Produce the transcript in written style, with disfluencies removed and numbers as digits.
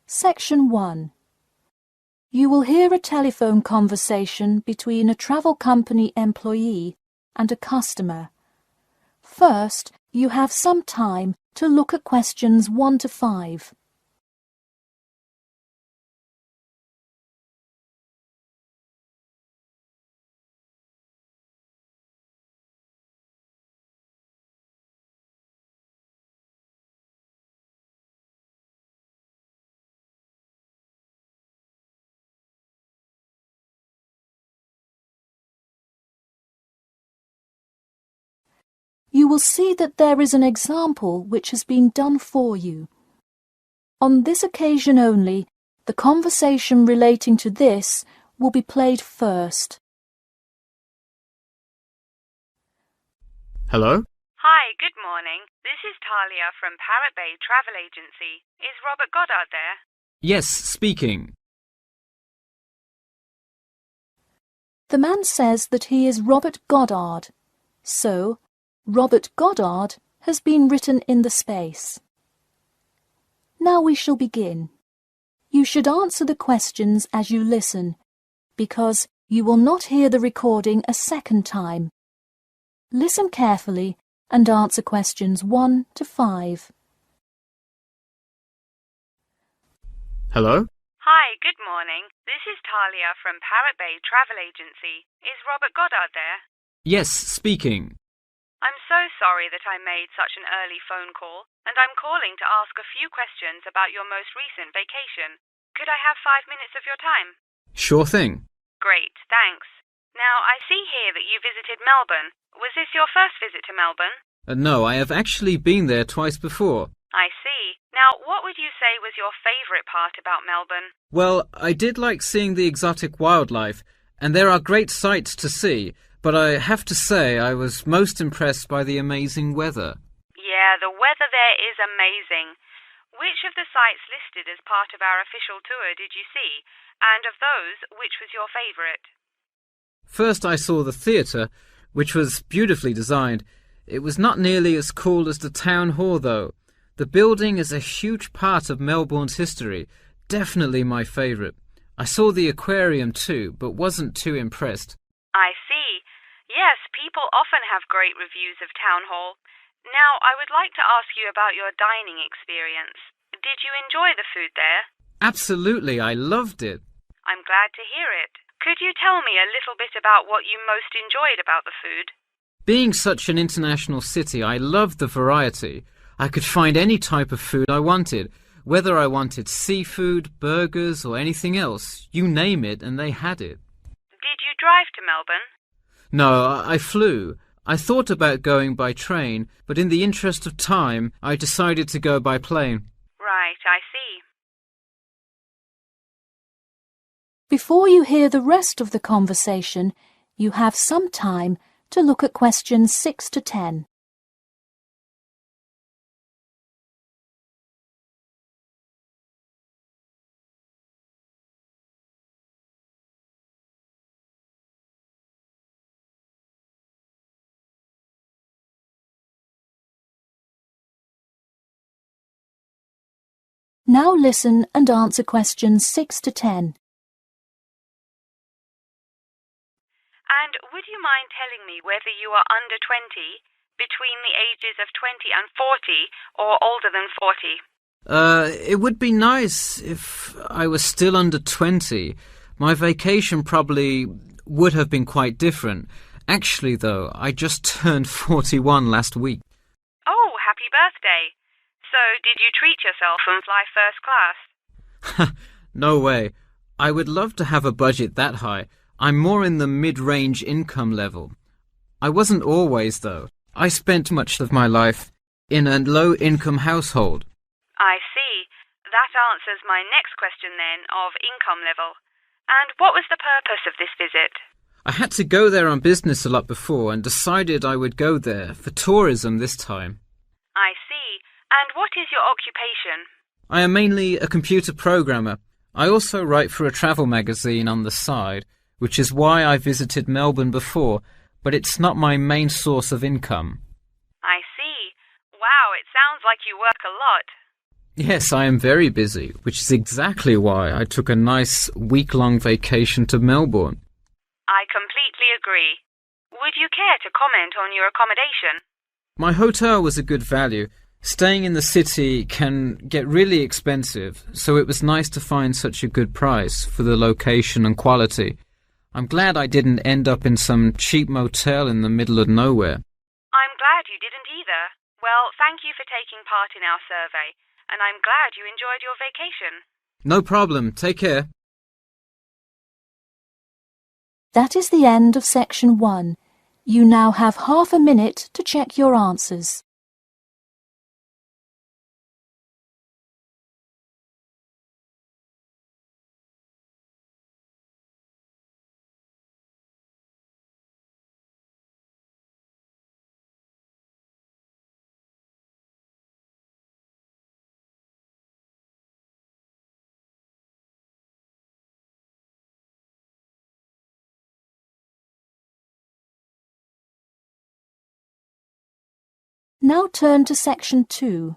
Section 1. You will hear a telephone conversation between a travel company employee and a customer. First, you have some time to look at questions 1 to 5. You will see that there is an example which has been done for you. On this occasion only, the conversation relating to this will be played first. Hello? Hi, good morning. This is Talia from Parrot Bay Travel Agency. Is Robert Goddard there? Yes, speaking. The man says that he is Robert Goddard, so Robert Goddard has been written in the space. Now we shall begin. You should answer the questions as you listen, because you will not hear the recording a second time. Listen carefully and answer questions 1 to 5. Hello? Hi, good morning. This is Talia from Parrot Bay Travel Agency. Is Robert Goddard there? Yes, speaking. I'm so sorry that I made such an early phone call, and I'm calling to ask a few questions about your most recent vacation. Could I have 5 minutes of your time? Sure thing. Great, thanks. Now, I see here that you visited Melbourne. Was this your first visit to Melbourne? No, I have actually been there twice before. I see. Now, what would you say was your favourite part about Melbourne? Well, I did like seeing the exotic wildlife, and there are great sights to see, but I have to say I was most impressed by the amazing weather. Yeah, the weather there is amazing. Which of the sites listed as part of our official tour did you see? And of those, which was your favourite? First I saw the theatre, which was beautifully designed. It was not nearly as cool as the town hall, though. The building is a huge part of Melbourne's history. Definitely my favourite. I saw the aquarium too, but wasn't too impressed. I see. Yes, people often have great reviews of Town Hall. Now, I would like to ask you about your dining experience. Did you enjoy the food there? Absolutely, I loved it. I'm glad to hear it. Could you tell me a little bit about what you most enjoyed about the food? Being such an international city, I loved the variety. I could find any type of food I wanted, whether I wanted seafood, burgers, or anything else. You name it, and they had it. Did you drive to Melbourne? No, I flew. I thought about going by train, but in the interest of time, I decided to go by plane. Right, I see. Before you hear the rest of the conversation, you have some time to look at questions 6 to 10. Now listen and answer questions 6 to 10. And would you mind telling me whether you are under 20, between the ages of 20 and 40, or older than 40? It would be nice if I was still under 20. My vacation probably would have been quite different. Actually, though, I just turned 41 last week. Oh, happy birthday. So, did you treat yourself and fly first class? No way. I would love to have a budget that high. I'm more in the mid-range income level. I wasn't always, though. I spent much of my life in a low-income household. I see. That answers my next question then, of income level. And what was the purpose of this visit? I had to go there on business a lot before and decided I would go there for tourism this time. I see. And what is your occupation? I am mainly a computer programmer. I also write for a travel magazine on the side, which is why I visited Melbourne before, but it's not my main source of income. I see. Wow, it sounds like you work a lot. Yes, I am very busy, which is exactly why I took a nice week-long vacation to Melbourne. I completely agree. Would you care to comment on your accommodation? My hotel was a good value. Staying in the city can get really expensive, so it was nice to find such a good price for the location and quality. I'm glad I didn't end up in some cheap motel in the middle of nowhere. I'm glad you didn't either. Well, thank you for taking part in our survey, and I'm glad you enjoyed your vacation. No problem. Take care. That is the end of section 1. You now have half a minute to check your answers. Now turn to section 2.